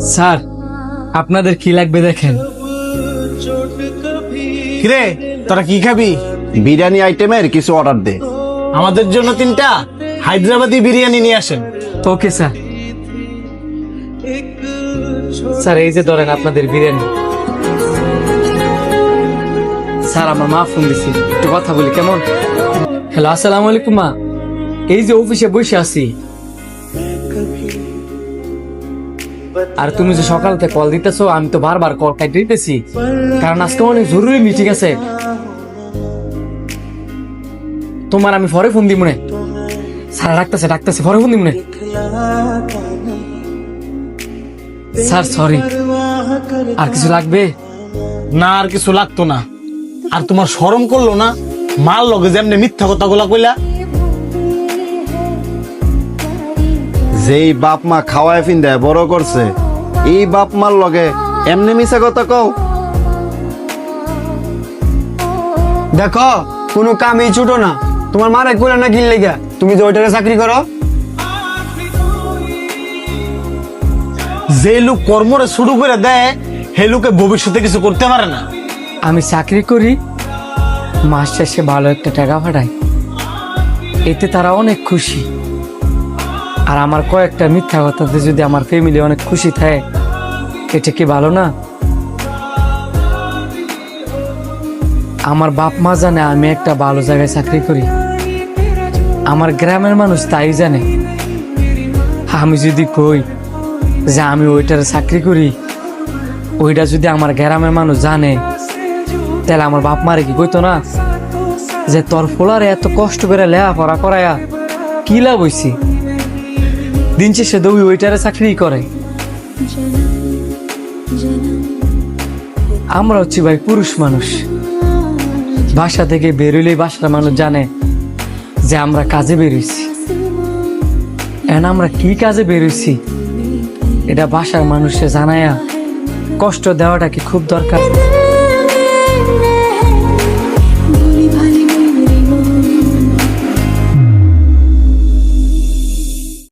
Sir, আপনাদের কি লাগবে দেখেন। কিরে তোরা কি খাবি? বিরিয়ানি আইটেমের কিছু অর্ডার দে। আমাদের জন্য 3টা হায়দ্রাবাদি বিরিয়ানি নিয়ে আসেন। Okay sir. স্যার এই যে ধরেন আপনাদের বিরিয়ানি। স্যার আমার মা ফোন দিছি, একটু কথা বলি কেমন? হ্যালো, আসসালামু আলাইকুম মা। এই যে অফিসে বসে আছি, আর তুমি যে সকাল থেকে কল দিতেছো, আমি তো বারবার কল কাটি দিতেছি, কারণ আজকে অনেক জরুরি মিটিং আছে। তোমার আমি পরে ফোন দিব না। স্যার ডাকতেছে পরে ফোন দিব না। স্যার সরি, আর কিছু লাগবে? না আর কিছু লাগতো না। আর তোমার শরম করলো না? মার লগে যেমনি মিথ্যা কথাগুলা কইলা। যেই বাপ মা খাওয়ায় ফিন্দায় বড় করছে, এই বাপ মার লগে এমনি মিছা কথা কও? দেখো কোনো কামই ছোট না, তোমার মারে কোলে না কিল লেগা তুমি যে ওইটারে চাকরি করো। যে লোক কর্মরে শুরু করে দেয় হে লোকে ভবিষ্যতে কিছু করতে পারে না। আমি চাকরি করি, মাস শেষে ভালো একটা টাকা পাঠায়, এতে তারা অনেক খুশি। আর আমার কয়েকটা মিথ্যা কথাতে যদি আমার ফ্যামিলি অনেক খুশি থাকে, এটা কি ভালো না? আমার বাপ মা জানে আমি একটা ভালো জায়গায় চাকরি করি, আমার গ্রামের মানুষ তাই জানে। আমি যদি কই যে আমি ওইটার চাকরি করি, ওইটা যদি আমার গ্রামের মানুষ জানে, তাহলে আমার বাপ মারে কি কইতো না যে তোর ফোলারে এত কষ্ট করে লেখাপড়া করায়া কি লাভ হইছি? দিন শেষে দৌড়ি ওইটারে চাকরি করে। আমরা হচ্ছি ভাই পুরুষ মানুষ, বাসা থেকে বেরোলেই বাসার মানুষ জানে যে আমরা কাজে বেরোইছি। এখন আমরা কি কাজে বেরোইছি এটা বাসার মানুষে জানায়া কষ্ট দেওয়াটা কি খুব দরকার?